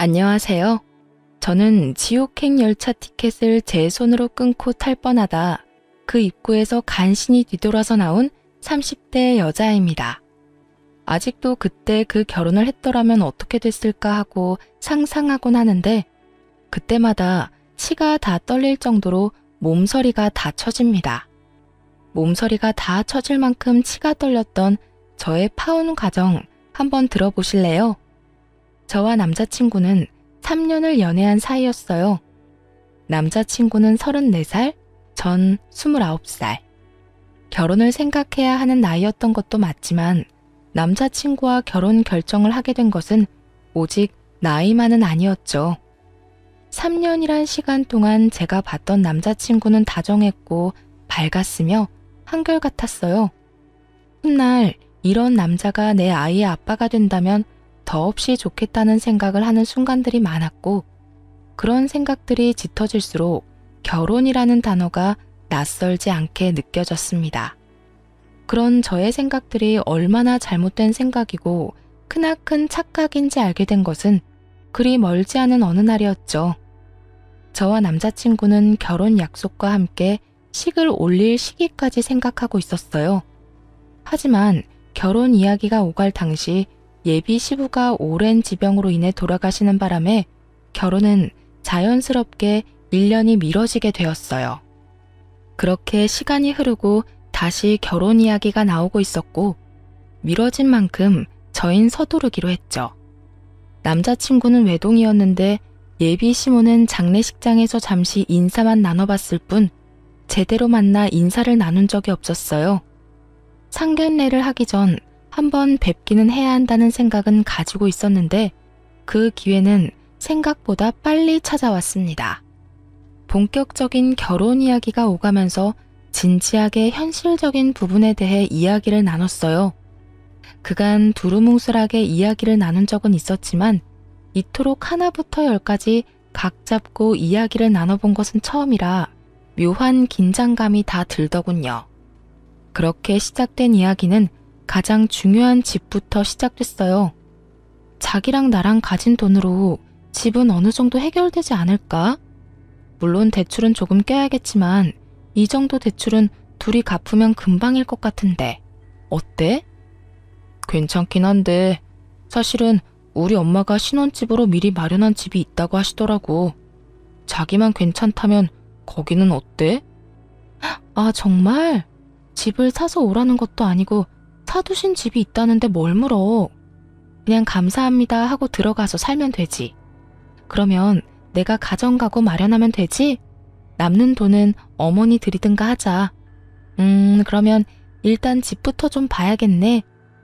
안녕하세요. 저는 지옥행 열차 티켓을 제 손으로 끊고 탈 뻔하다 그 입구에서 간신히 뒤돌아서 나온 30대 여자입니다. 아직도 그때 그 결혼을 했더라면 어떻게 됐을까 하고 상상하곤 하는데 그때마다 치가 다 떨릴 정도로 몸서리가 다 처집니다. 몸서리가 다 처질 만큼 치가 떨렸던 저의 파혼 과정 한번 들어보실래요? 저와 남자친구는 3년을 연애한 사이였어요. 남자친구는 34살, 전 29살. 결혼을 생각해야 하는 나이였던 것도 맞지만 남자친구와 결혼 결정을 하게 된 것은 오직 나이만은 아니었죠. 3년이란 시간 동안 제가 봤던 남자친구는 다정했고 밝았으며 한결같았어요. 훗날 이런 남자가 내 아이의 아빠가 된다면 더없이 좋겠다는 생각을 하는 순간들이 많았고 그런 생각들이 짙어질수록 결혼이라는 단어가 낯설지 않게 느껴졌습니다. 그런 저의 생각들이 얼마나 잘못된 생각이고 크나큰 착각인지 알게 된 것은 그리 멀지 않은 어느 날이었죠. 저와 남자친구는 결혼 약속과 함께 식을 올릴 시기까지 생각하고 있었어요. 하지만 결혼 이야기가 오갈 당시 예비 시부가 오랜 지병으로 인해 돌아가시는 바람에 결혼은 자연스럽게 1년이 미뤄지게 되었어요. 그렇게 시간이 흐르고 다시 결혼 이야기가 나오고 있었고 미뤄진 만큼 저흰 서두르기로 했죠. 남자친구는 외동이었는데 예비 시모는 장례식장에서 잠시 인사만 나눠봤을 뿐 제대로 만나 인사를 나눈 적이 없었어요. 상견례를 하기 전 한번 뵙기는 해야 한다는 생각은 가지고 있었는데 그 기회는 생각보다 빨리 찾아왔습니다. 본격적인 결혼 이야기가 오가면서 진지하게 현실적인 부분에 대해 이야기를 나눴어요. 그간 두루뭉술하게 이야기를 나눈 적은 있었지만 이토록 하나부터 열까지 각 잡고 이야기를 나눠본 것은 처음이라 묘한 긴장감이 다 들더군요. 그렇게 시작된 이야기는 가장 중요한 집부터 시작됐어요. 자기랑 나랑 가진 돈으로 집은 어느 정도 해결되지 않을까? 물론 대출은 조금 껴야겠지만 이 정도 대출은 둘이 갚으면 금방일 것 같은데 어때? 괜찮긴 한데 사실은 우리 엄마가 신혼집으로 미리 마련한 집이 있다고 하시더라고. 자기만 괜찮다면 거기는 어때? 아, 정말? 집을 사서 오라는 것도 아니고 사두신 집이 있다는데 뭘 물어. 그냥 감사합니다 하고 들어가서 살면 되지. 그러면 내가 가정가구 마련하면 되지? 남는 돈은 어머니 드리든가 하자. 그러면 일단 집부터 좀 봐야겠네.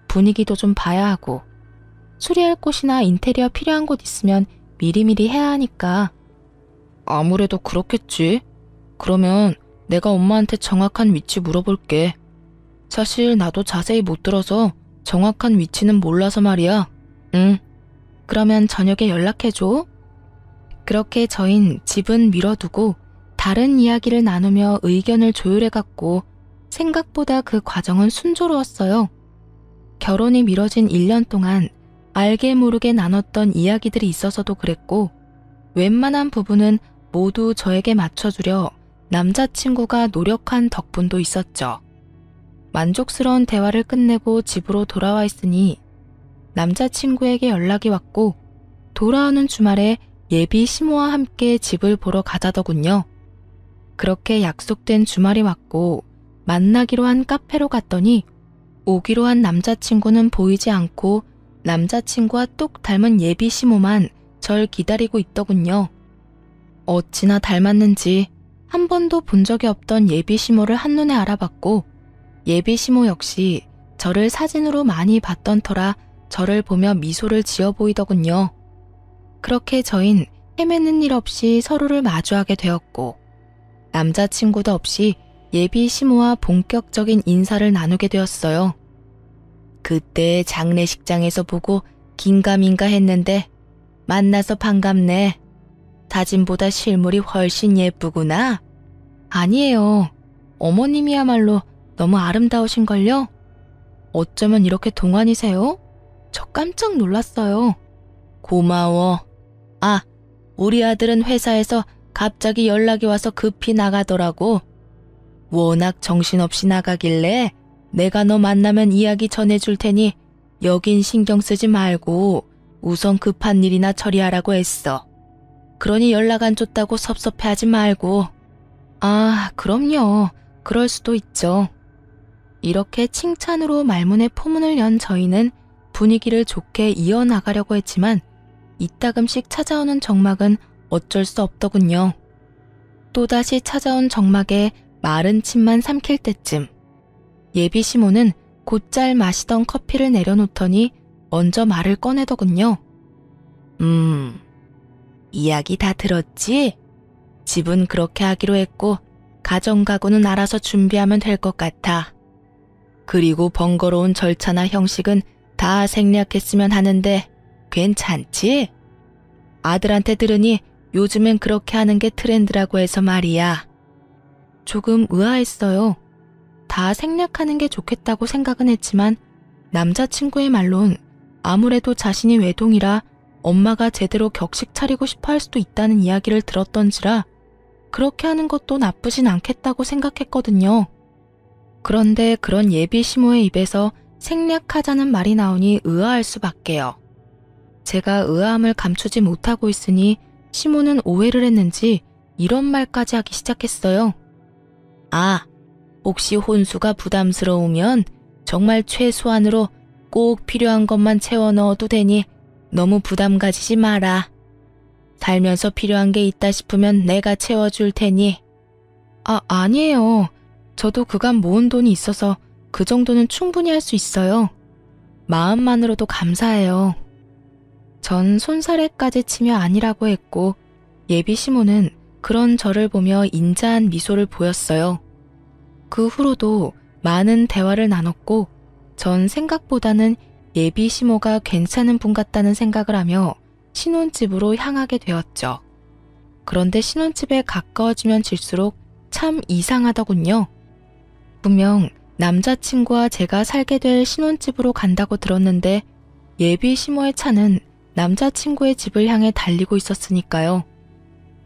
분위기도 좀 봐야 하고. 수리할 곳이나 인테리어 필요한 곳 있으면 미리미리 해야 하니까. 아무래도 그렇겠지. 그러면 내가 엄마한테 정확한 위치 물어볼게. 사실 나도 자세히 못 들어서 정확한 위치는 몰라서 말이야. 응. 그러면 저녁에 연락해줘. 그렇게 저흰 집은 미뤄두고 다른 이야기를 나누며 의견을 조율해갔고 생각보다 그 과정은 순조로웠어요. 결혼이 미뤄진 1년 동안 알게 모르게 나눴던 이야기들이 있어서도 그랬고 웬만한 부분은 모두 저에게 맞춰주려 남자친구가 노력한 덕분도 있었죠. 만족스러운 대화를 끝내고 집으로 돌아와 있으니 남자친구에게 연락이 왔고 돌아오는 주말에 예비 시모와 함께 집을 보러 가자더군요. 그렇게 약속된 주말이 왔고 만나기로 한 카페로 갔더니 오기로 한 남자친구는 보이지 않고 남자친구와 똑 닮은 예비 시모만 절 기다리고 있더군요. 어찌나 닮았는지 한 번도 본 적이 없던 예비 시모를 한눈에 알아봤고 예비 시모 역시 저를 사진으로 많이 봤던 터라 저를 보며 미소를 지어 보이더군요. 그렇게 저흰 헤매는 일 없이 서로를 마주하게 되었고 남자친구도 없이 예비 시모와 본격적인 인사를 나누게 되었어요. 그때 장례식장에서 보고 긴가민가 했는데 만나서 반갑네. 사진보다 실물이 훨씬 예쁘구나. 아니에요. 어머님이야말로 너무 아름다우신걸요? 어쩌면 이렇게 동안이세요? 저 깜짝 놀랐어요. 고마워. 아, 우리 아들은 회사에서 갑자기 연락이 와서 급히 나가더라고. 워낙 정신없이 나가길래 내가 너 만나면 이야기 전해줄 테니 여긴 신경 쓰지 말고 우선 급한 일이나 처리하라고 했어. 그러니 연락 안 줬다고 섭섭해하지 말고. 아, 그럼요. 그럴 수도 있죠. 이렇게 칭찬으로 말문에 포문을 연 저희는 분위기를 좋게 이어나가려고 했지만 이따금씩 찾아오는 정막은 어쩔 수 없더군요. 또다시 찾아온 정막에 마른 침만 삼킬 때쯤 예비 시모는 곧잘 마시던 커피를 내려놓더니 먼저 말을 꺼내더군요. 이야기 다 들었지? 집은 그렇게 하기로 했고 가정가구는 알아서 준비하면 될 것 같아. 그리고 번거로운 절차나 형식은 다 생략했으면 하는데 괜찮지? 아들한테 들으니 요즘엔 그렇게 하는 게 트렌드라고 해서 말이야. 조금 의아했어요. 다 생략하는 게 좋겠다고 생각은 했지만 남자친구의 말론 아무래도 자신이 외동이라 엄마가 제대로 격식 차리고 싶어 할 수도 있다는 이야기를 들었던지라 그렇게 하는 것도 나쁘진 않겠다고 생각했거든요. 그런데 그런 예비 시모의 입에서 생략하자는 말이 나오니 의아할 수밖에요. 제가 의아함을 감추지 못하고 있으니 시모는 오해를 했는지 이런 말까지 하기 시작했어요. 아, 혹시 혼수가 부담스러우면 정말 최소한으로 꼭 필요한 것만 채워 넣어도 되니 너무 부담 가지지 마라. 살면서 필요한 게 있다 싶으면 내가 채워줄 테니. 아니에요. 저도 그간 모은 돈이 있어서 그 정도는 충분히 할 수 있어요. 마음만으로도 감사해요. 전 손사래까지 치며 아니라고 했고 예비 시모는 그런 저를 보며 인자한 미소를 보였어요. 그 후로도 많은 대화를 나눴고 전 생각보다는 예비 시모가 괜찮은 분 같다는 생각을 하며 신혼집으로 향하게 되었죠. 그런데 신혼집에 가까워지면 질수록 참 이상하더군요. 분명 남자친구와 제가 살게 될 신혼집으로 간다고 들었는데 예비 시모의 차는 남자친구의 집을 향해 달리고 있었으니까요.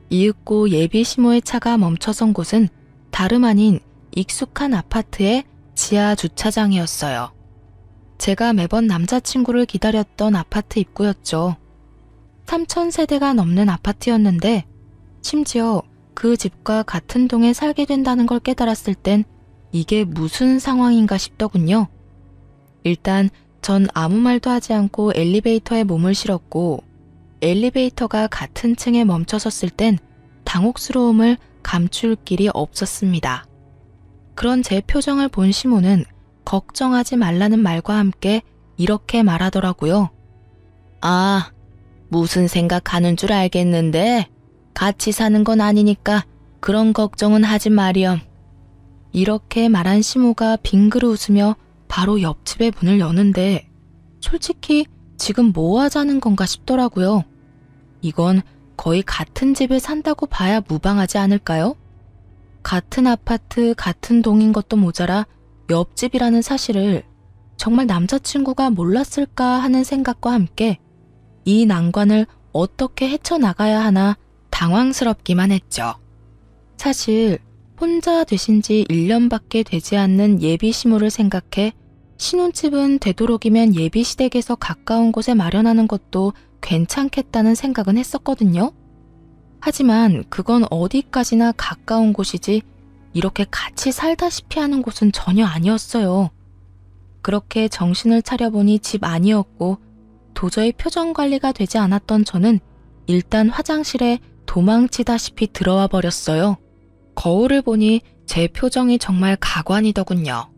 이윽고 예비 시모의 차가 멈춰선 곳은 다름 아닌 익숙한 아파트의 지하 주차장이었어요. 제가 매번 남자친구를 기다렸던 아파트 입구였죠. 3,000세대가 넘는 아파트였는데 심지어 그 집과 같은 동에 살게 된다는 걸 깨달았을 땐 이게 무슨 상황인가 싶더군요. 일단 전 아무 말도 하지 않고 엘리베이터에 몸을 실었고 엘리베이터가 같은 층에 멈춰섰을 땐 당혹스러움을 감출 길이 없었습니다. 그런 제 표정을 본 시모는 걱정하지 말라는 말과 함께 이렇게 말하더라고요. 아, 무슨 생각하는 줄 알겠는데 같이 사는 건 아니니까 그런 걱정은 하지 마렴. 이렇게 말한 시모가 빙그르 웃으며 바로 옆집의 문을 여는데 솔직히 지금 뭐 하자는 건가 싶더라고요. 이건 거의 같은 집에 산다고 봐야 무방하지 않을까요? 같은 아파트, 같은 동인 것도 모자라 옆집이라는 사실을 정말 남자친구가 몰랐을까 하는 생각과 함께 이 난관을 어떻게 헤쳐나가야 하나 당황스럽기만 했죠. 사실 혼자 되신 지 1년밖에 되지 않는 예비 시모를 생각해 신혼집은 되도록이면 예비 시댁에서 가까운 곳에 마련하는 것도 괜찮겠다는 생각은 했었거든요. 하지만 그건 어디까지나 가까운 곳이지 이렇게 같이 살다시피 하는 곳은 전혀 아니었어요. 그렇게 정신을 차려보니 집 아니었고 도저히 표정 관리가 되지 않았던 저는 일단 화장실에 도망치다시피 들어와 버렸어요. 거울을 보니 제 표정이 정말 가관이더군요.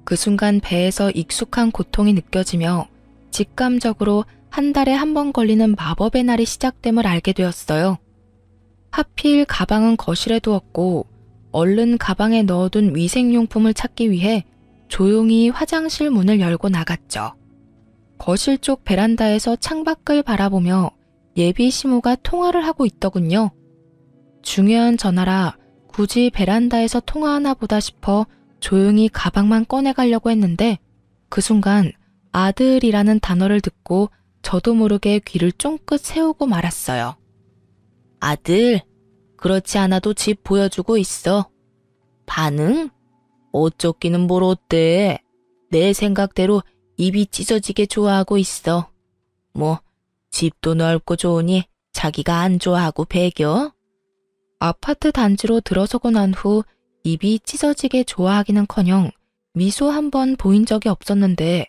그 순간 배에서 익숙한 고통이 느껴지며 직감적으로 한 달에 한 번 걸리는 마법의 날이 시작됨을 알게 되었어요. 하필 가방은 거실에 두었고 얼른 가방에 넣어둔 위생용품을 찾기 위해 조용히 화장실 문을 열고 나갔죠. 거실 쪽 베란다에서 창밖을 바라보며 예비 시모가 통화를 하고 있더군요. 중요한 전화라 굳이 베란다에서 통화하나 보다 싶어 조용히 가방만 꺼내가려고 했는데 그 순간 아들이라는 단어를 듣고 저도 모르게 귀를 쫑긋 세우고 말았어요. 아들, 그렇지 않아도 집 보여주고 있어. 반응? 어쩌기는 뭘 어때? 내 생각대로 입이 찢어지게 좋아하고 있어. 뭐 집도 넓고 좋으니 자기가 안 좋아하고 배겨? 아파트 단지로 들어서고 난 후 입이 찢어지게 좋아하기는커녕 미소 한 번 보인 적이 없었는데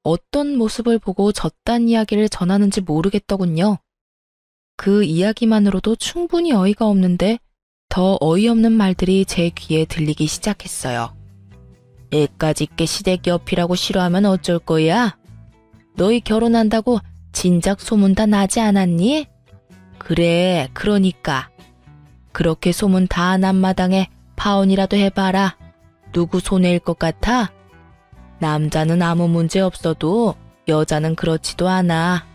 어떤 모습을 보고 저딴 이야기를 전하는지 모르겠더군요. 그 이야기만으로도 충분히 어이가 없는데 더 어이없는 말들이 제 귀에 들리기 시작했어요. 애까지 게 시댁 옆이라고 싫어하면 어쩔 거야? 너희 결혼한다고 진작 소문 다 나지 않았니? 그래, 그러니까. 그렇게 소문 다 난 마당에 파혼이라도 해봐라. 누구 손해일 것 같아? 남자는 아무 문제 없어도 여자는 그렇지도 않아.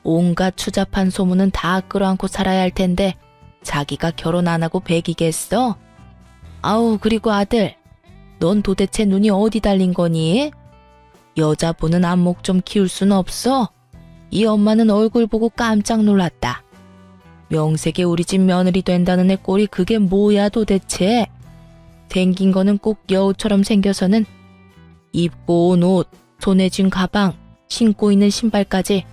온갖 추잡한 소문은 다 끌어안고 살아야 할 텐데 자기가 결혼 안 하고 배기겠어? 아우, 그리고 아들, 넌 도대체 눈이 어디 달린 거니? 여자 보는 안목 좀 키울 순 없어? 이 엄마는 얼굴 보고 깜짝 놀랐다. 명색에 우리 집 며느리 된다는 애 꼴이 그게 뭐야 도대체? 생긴 거는 꼭 여우처럼 생겨서는 입고 온 옷, 손에 쥔 가방, 신고 있는 신발까지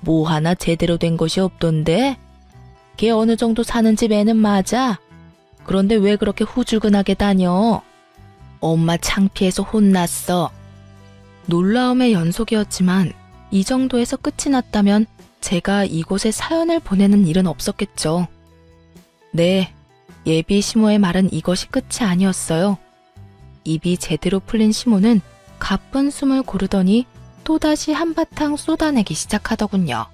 뭐 하나 제대로 된 것이 없던데? 걔 어느 정도 사는 집 애는 맞아. 그런데 왜 그렇게 후줄근하게 다녀? 엄마 창피해서 혼났어. 놀라움의 연속이었지만 이 정도에서 끝이 났다면 제가 이곳에 사연을 보내는 일은 없었겠죠. 네, 예비 시모의 말은 이것이 끝이 아니었어요. 입이 제대로 풀린 시모는 가쁜 숨을 고르더니 또다시 한바탕 쏟아내기 시작하더군요.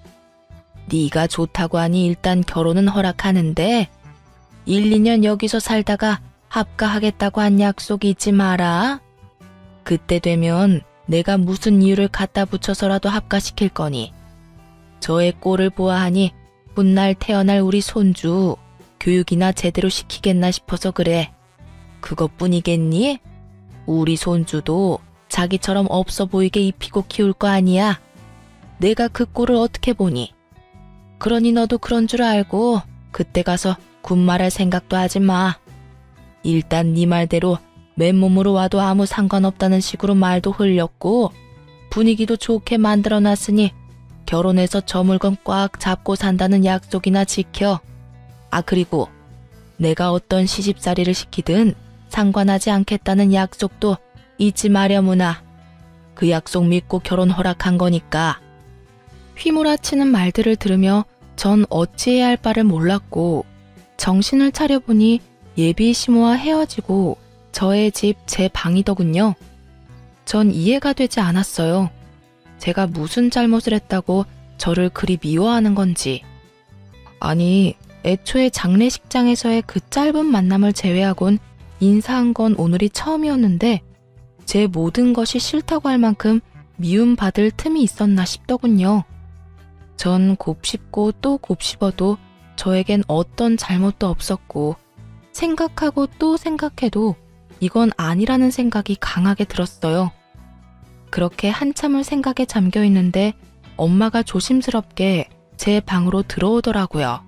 네가 좋다고 하니 일단 결혼은 허락하는데 1, 2년 여기서 살다가 합가하겠다고 한 약속이 잊지 마라. 그때 되면 내가 무슨 이유를 갖다 붙여서라도 합가시킬 거니. 저의 꼴을 보아하니 훗날 태어날 우리 손주 교육이나 제대로 시키겠나 싶어서 그래. 그것뿐이겠니? 우리 손주도 자기처럼 없어 보이게 입히고 키울 거 아니야. 내가 그 꼴을 어떻게 보니? 그러니 너도 그런 줄 알고 그때 가서 군말할 생각도 하지 마. 일단 네 말대로 맨몸으로 와도 아무 상관없다는 식으로 말도 흘렸고 분위기도 좋게 만들어놨으니 결혼해서 저 물건 꽉 잡고 산다는 약속이나 지켜. 아, 그리고 내가 어떤 시집살이를 시키든 상관하지 않겠다는 약속도 잊지 마려무나. 그 약속 믿고 결혼 허락한 거니까. 휘몰아치는 말들을 들으며 전 어찌해야 할 바를 몰랐고 정신을 차려보니 예비 시모와 헤어지고 저의 집 제 방이더군요. 전 이해가 되지 않았어요. 제가 무슨 잘못을 했다고 저를 그리 미워하는 건지. 아니, 애초에 장례식장에서의 그 짧은 만남을 제외하곤 인사한 건 오늘이 처음이었는데 제 모든 것이 싫다고 할 만큼 미움받을 틈이 있었나 싶더군요. 전 곱씹고 또 곱씹어도 저에겐 어떤 잘못도 없었고 생각하고 또 생각해도 이건 아니라는 생각이 강하게 들었어요. 그렇게 한참을 생각에 잠겨 있는데 엄마가 조심스럽게 제 방으로 들어오더라고요.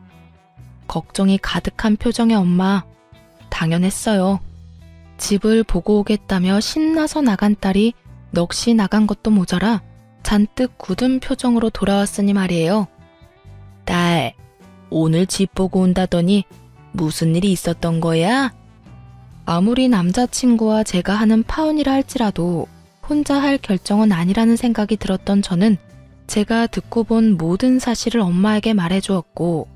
걱정이 가득한 표정의 엄마. 당연했어요. 집을 보고 오겠다며 신나서 나간 딸이 넋이 나간 것도 모자라 잔뜩 굳은 표정으로 돌아왔으니 말이에요. 딸, 오늘 집 보고 온다더니 무슨 일이 있었던 거야? 아무리 남자친구와 제가 하는 파혼이라 할지라도 혼자 할 결정은 아니라는 생각이 들었던 저는 제가 듣고 본 모든 사실을 엄마에게 말해주었고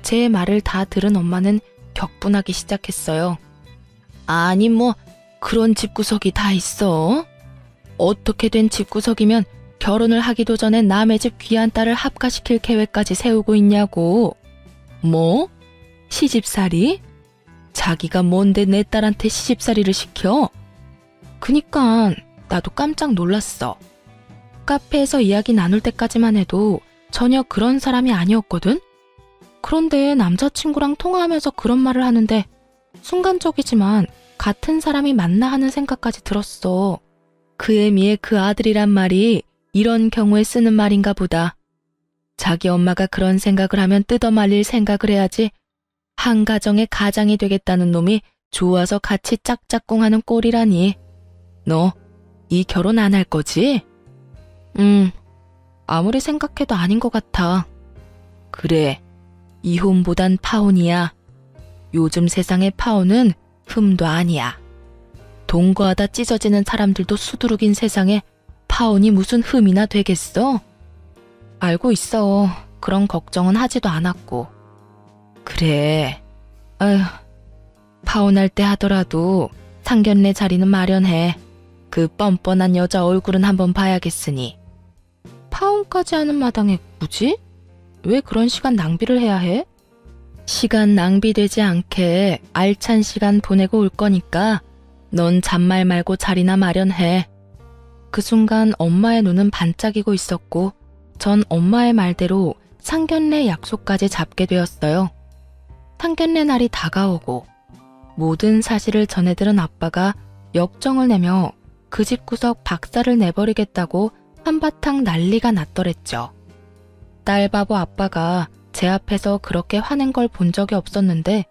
제 말을 다 들은 엄마는 격분하기 시작했어요. 아니 뭐 그런 집구석이 다 있어? 어떻게 된 집구석이면 결혼을 하기도 전에 남의 집 귀한 딸을 합가시킬 계획까지 세우고 있냐고. 뭐? 시집살이? 자기가 뭔데 내 딸한테 시집살이를 시켜? 그니까 나도 깜짝 놀랐어. 카페에서 이야기 나눌 때까지만 해도 전혀 그런 사람이 아니었거든? 그런데 남자친구랑 통화하면서 그런 말을 하는데 순간적이지만 같은 사람이 맞나 하는 생각까지 들었어. 그 애미의 그 아들이란 말이 이런 경우에 쓰는 말인가 보다. 자기 엄마가 그런 생각을 하면 뜯어말릴 생각을 해야지. 한 가정의 가장이 되겠다는 놈이 좋아서 같이 짝짝꿍하는 꼴이라니. 너 이 결혼 안 할 거지? 아무리 생각해도 아닌 것 같아. 그래, 이혼보단 파혼이야. 요즘 세상의 파혼은 흠도 아니야. 동거하다 찢어지는 사람들도 수두룩인 세상에 파혼이 무슨 흠이나 되겠어? 알고 있어. 그런 걱정은 하지도 않았고. 그래. 아휴, 파혼할 때 하더라도 상견례 자리는 마련해. 그 뻔뻔한 여자 얼굴은 한번 봐야겠으니. 파혼까지 하는 마당에 굳이? 왜 그런 시간 낭비를 해야 해? 시간 낭비되지 않게 알찬 시간 보내고 올 거니까 넌 잔말 말고 자리나 마련해. 그 순간 엄마의 눈은 반짝이고 있었고 전 엄마의 말대로 상견례 약속까지 잡게 되었어요. 상견례 날이 다가오고 모든 사실을 전해들은 아빠가 역정을 내며 그 집구석 박살을 내버리겠다고 한바탕 난리가 났더랬죠. 딸바보 아빠가 제 앞에서 그렇게 화낸 걸 본 적이 없었는데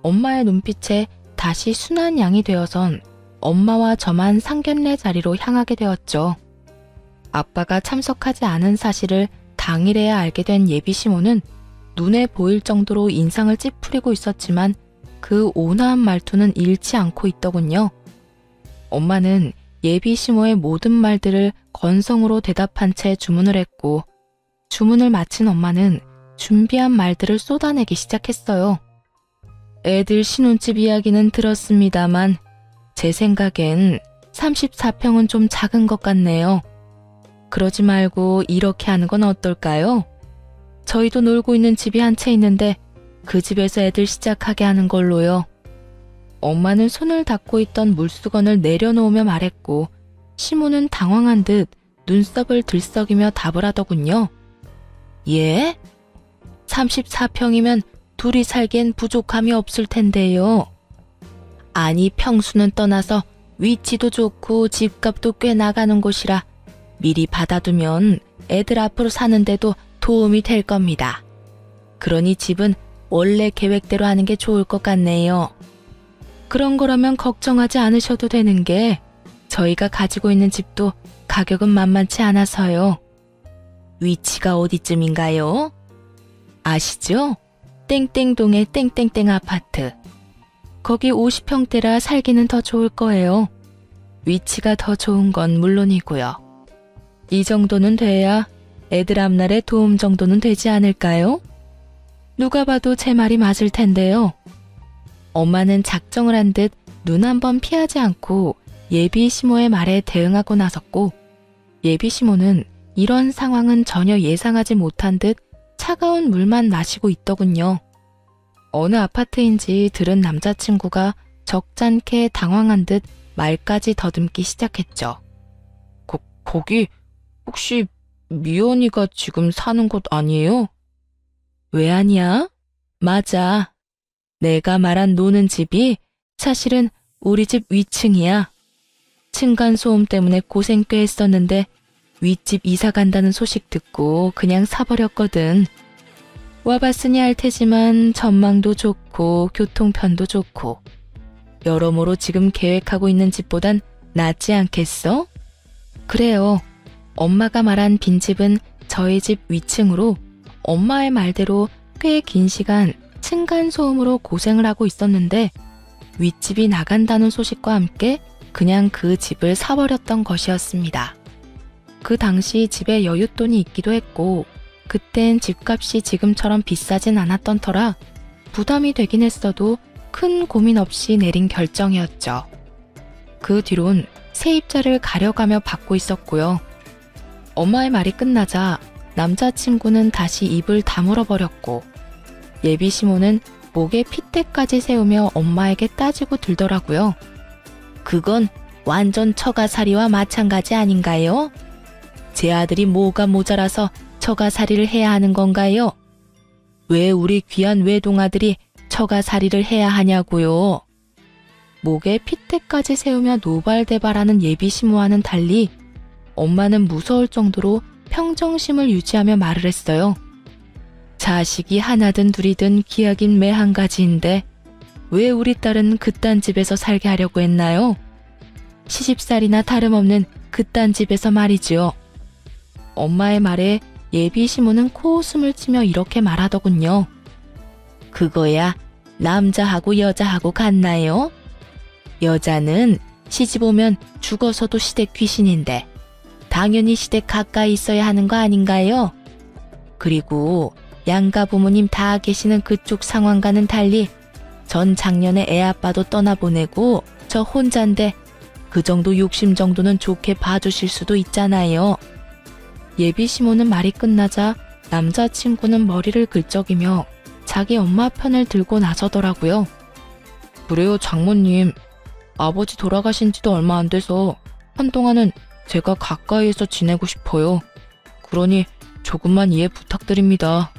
엄마의 눈빛에 다시 순한 양이 되어선 엄마와 저만 상견례 자리로 향하게 되었죠. 아빠가 참석하지 않은 사실을 당일에야 알게 된 예비시모는 눈에 보일 정도로 인상을 찌푸리고 있었지만 그 온화한 말투는 잃지 않고 있더군요. 엄마는 예비시모의 모든 말들을 건성으로 대답한 채 주문을 했고 주문을 마친 엄마는 준비한 말들을 쏟아내기 시작했어요. 애들 신혼집 이야기는 들었습니다만 제 생각엔 34평은 좀 작은 것 같네요. 그러지 말고 이렇게 하는 건 어떨까요? 저희도 놀고 있는 집이 한 채 있는데 그 집에서 애들 시작하게 하는 걸로요. 엄마는 손을 닦고 있던 물수건을 내려놓으며 말했고 시모는 당황한 듯 눈썹을 들썩이며 답을 하더군요. 예? 34평이면 둘이 살기엔 부족함이 없을 텐데요. 아니 평수는 떠나서 위치도 좋고 집값도 꽤 나가는 곳이라 미리 받아두면 애들 앞으로 사는데도 도움이 될 겁니다. 그러니 집은 원래 계획대로 하는 게 좋을 것 같네요. 그런 거라면 걱정하지 않으셔도 되는 게 저희가 가지고 있는 집도 가격은 만만치 않아서요. 위치가 어디쯤인가요? 아시죠? 땡땡동의 땡땡땡 아파트. 거기 50평대라 살기는 더 좋을 거예요. 위치가 더 좋은 건 물론이고요. 이 정도는 돼야 애들 앞날에 도움 정도는 되지 않을까요? 누가 봐도 제 말이 맞을 텐데요. 엄마는 작정을 한 듯 눈 한 번 피하지 않고 예비시모의 말에 대응하고 나섰고 예비시모는 이런 상황은 전혀 예상하지 못한 듯 차가운 물만 마시고 있더군요. 어느 아파트인지 들은 남자친구가 적잖게 당황한 듯 말까지 더듬기 시작했죠. 거기 혹시 미연이가 지금 사는 곳 아니에요? 왜 아니야? 맞아. 내가 말한 노는 집이 사실은 우리 집 위층이야. 층간소음 때문에 고생 꽤 했었는데 윗집 이사 간다는 소식 듣고 그냥 사버렸거든. 와봤으니 알 테지만 전망도 좋고 교통편도 좋고 여러모로 지금 계획하고 있는 집보단 낫지 않겠어? 그래요. 엄마가 말한 빈집은 저희 집 위층으로 엄마의 말대로 꽤 긴 시간 층간소음으로 고생을 하고 있었는데 윗집이 나간다는 소식과 함께 그냥 그 집을 사버렸던 것이었습니다. 그 당시 집에 여윳돈이 있기도 했고 그땐 집값이 지금처럼 비싸진 않았던 터라 부담이 되긴 했어도 큰 고민 없이 내린 결정이었죠. 그 뒤론 세입자를 가려가며 받고 있었고요. 엄마의 말이 끝나자 남자친구는 다시 입을 다물어 버렸고 예비시모는 목에 핏대까지 세우며 엄마에게 따지고 들더라고요. 그건 완전 처가살이와 마찬가지 아닌가요? 제 아들이 뭐가 모자라서 처가살이를 해야 하는 건가요? 왜 우리 귀한 외동아들이 처가살이를 해야 하냐고요? 목에 핏대까지 세우며 노발대발하는 예비시모와는 달리 엄마는 무서울 정도로 평정심을 유지하며 말을 했어요. 자식이 하나든 둘이든 기약인 매 한 가지인데 왜 우리 딸은 그딴 집에서 살게 하려고 했나요? 시집살이나 다름없는 그딴 집에서 말이지요. 엄마의 말에 예비 시모는 코웃음을 치며 이렇게 말하더군요. 그거야 남자하고 여자하고 같나요? 여자는 시집 오면 죽어서도 시댁 귀신인데 당연히 시댁 가까이 있어야 하는 거 아닌가요? 그리고 양가 부모님 다 계시는 그쪽 상황과는 달리 전 작년에 애 아빠도 떠나보내고 저 혼잔데 그 정도 욕심 정도는 좋게 봐주실 수도 있잖아요. 예비 시모는 말이 끝나자 남자친구는 머리를 긁적이며 자기 엄마 편을 들고 나서더라고요. 그래요, 장모님. 아버지 돌아가신 지도 얼마 안 돼서 한동안은 제가 가까이에서 지내고 싶어요. 그러니 조금만 이해 부탁드립니다.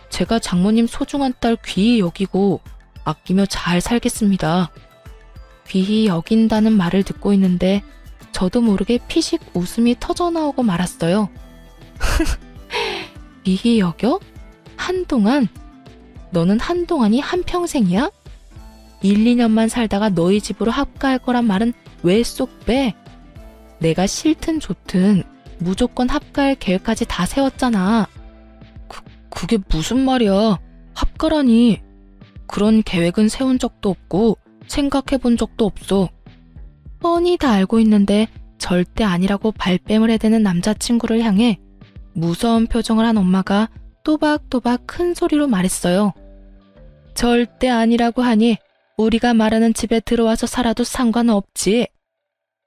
제가 장모님 소중한 딸 귀히 여기고 아끼며 잘 살겠습니다. 귀히 여긴다는 말을 듣고 있는데 저도 모르게 피식 웃음이 터져나오고 말았어요. 귀히 여겨? 한동안? 너는 한동안이 한평생이야? 1, 2년만 살다가 너희 집으로 합가할 거란 말은 왜 쏙 빼? 내가 싫든 좋든 무조건 합가할 계획까지 다 세웠잖아. 그게 무슨 말이야? 합가라니. 그런 계획은 세운 적도 없고 생각해 본 적도 없어. 뻔히 다 알고 있는데 절대 아니라고 발뺌을 해대는 남자친구를 향해 무서운 표정을 한 엄마가 또박또박 큰 소리로 말했어요. 절대 아니라고 하니 우리가 말하는 집에 들어와서 살아도 상관없지.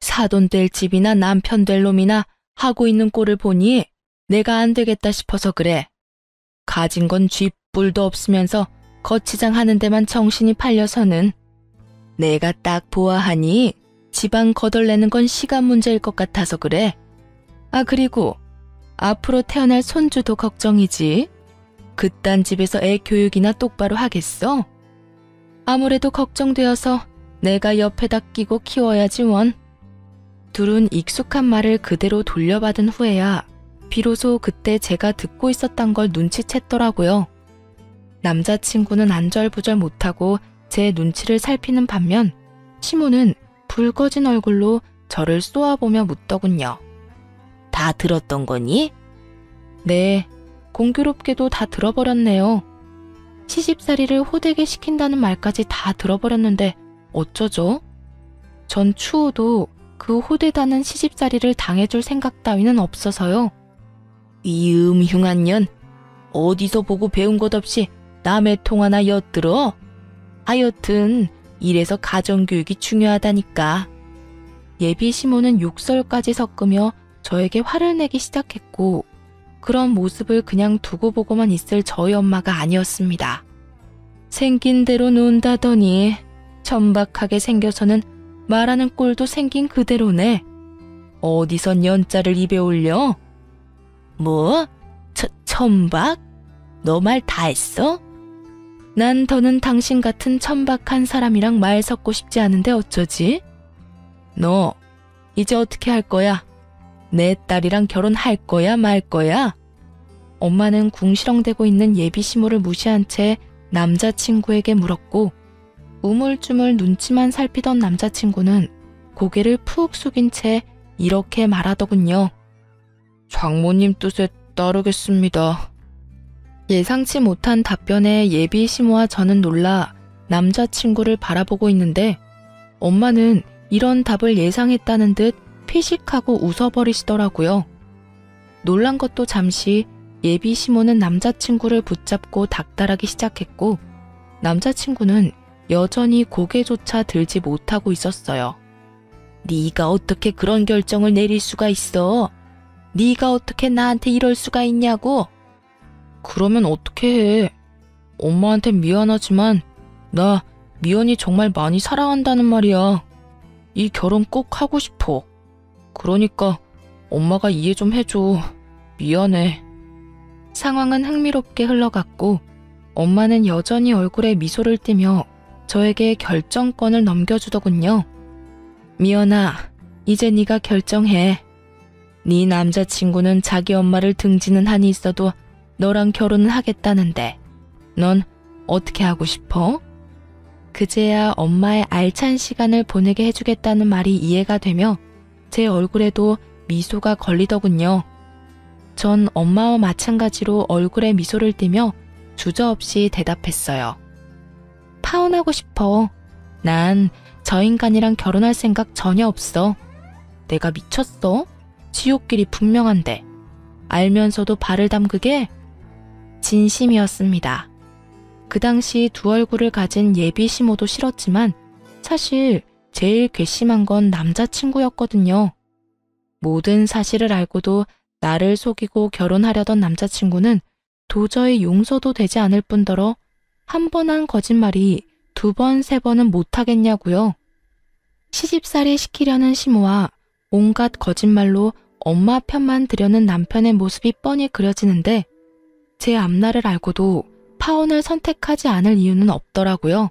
사돈 될 집이나 남편 될 놈이나 하고 있는 꼴을 보니 내가 안 되겠다 싶어서 그래. 가진 건 쥐뿔도 없으면서 거치장 하는 데만 정신이 팔려서는 내가 딱 보아하니 집안 거덜내는 건 시간 문제일 것 같아서 그래. 아, 그리고 앞으로 태어날 손주도 걱정이지. 그딴 집에서 애 교육이나 똑바로 하겠어? 아무래도 걱정되어서 내가 옆에다 끼고 키워야지 원. 둘은 익숙한 말을 그대로 돌려받은 후에야 비로소 그때 제가 듣고 있었던 걸 눈치챘더라고요. 남자친구는 안절부절 못하고 제 눈치를 살피는 반면 시모는 붉어진 얼굴로 저를 쏘아보며 묻더군요. 다 들었던 거니? 네, 공교롭게도 다 들어버렸네요. 시집살이를 호되게 시킨다는 말까지 다 들어버렸는데 어쩌죠? 전 추후도 그 호되다는 시집살이를 당해줄 생각 따위는 없어서요. 이 음흉한 년, 어디서 보고 배운 것 없이 남의 통 하나 엿들어? 하여튼 이래서 가정교육이 중요하다니까. 예비 시모는 욕설까지 섞으며 저에게 화를 내기 시작했고 그런 모습을 그냥 두고 보고만 있을 저희 엄마가 아니었습니다. 생긴 대로 논다더니 천박하게 생겨서는 말하는 꼴도 생긴 그대로네. 어디서 년자를 입에 올려? 뭐? 천박? 너 말 다 했어? 난 더는 당신 같은 천박한 사람이랑 말 섞고 싶지 않은데 어쩌지? 너 이제 어떻게 할 거야? 내 딸이랑 결혼할 거야 말 거야? 엄마는 궁시렁대고 있는 예비 시모를 무시한 채 남자친구에게 물었고 우물쭈물 눈치만 살피던 남자친구는 고개를 푹 숙인 채 이렇게 말하더군요. 장모님 뜻에 따르겠습니다. 예상치 못한 답변에 예비 시모와 저는 놀라 남자친구를 바라보고 있는데 엄마는 이런 답을 예상했다는 듯 피식하고 웃어버리시더라고요. 놀란 것도 잠시 예비 시모는 남자친구를 붙잡고 닥달하기 시작했고 남자친구는 여전히 고개조차 들지 못하고 있었어요. 네가 어떻게 그런 결정을 내릴 수가 있어? 네가 어떻게 나한테 이럴 수가 있냐고? 그러면 어떻게 해? 엄마한테 미안하지만 나 미연이 정말 많이 사랑한다는 말이야. 이 결혼 꼭 하고 싶어. 그러니까 엄마가 이해 좀 해줘. 미안해. 상황은 흥미롭게 흘러갔고 엄마는 여전히 얼굴에 미소를 띠며 저에게 결정권을 넘겨주더군요. 미연아, 이제 네가 결정해. 네 남자친구는 자기 엄마를 등지는 한이 있어도 너랑 결혼은 하겠다는데 넌 어떻게 하고 싶어? 그제야 엄마의 알찬 시간을 보내게 해주겠다는 말이 이해가 되며 제 얼굴에도 미소가 걸리더군요. 전 엄마와 마찬가지로 얼굴에 미소를 띠며 주저없이 대답했어요. 파혼하고 싶어. 난 저 인간이랑 결혼할 생각 전혀 없어. 내가 미쳤어? 지옥길이 분명한데. 알면서도 발을 담그게? 진심이었습니다. 그 당시 두 얼굴을 가진 예비 시모도 싫었지만 사실 제일 괘씸한 건 남자친구였거든요. 모든 사실을 알고도 나를 속이고 결혼하려던 남자친구는 도저히 용서도 되지 않을 뿐더러 한 번 한 거짓말이 두 번, 세 번은 못하겠냐고요. 시집살이 시키려는 시모와 온갖 거짓말로 엄마 편만 들여는 남편의 모습이 뻔히 그려지는데 제 앞날을 알고도 파혼을 선택하지 않을 이유는 없더라고요.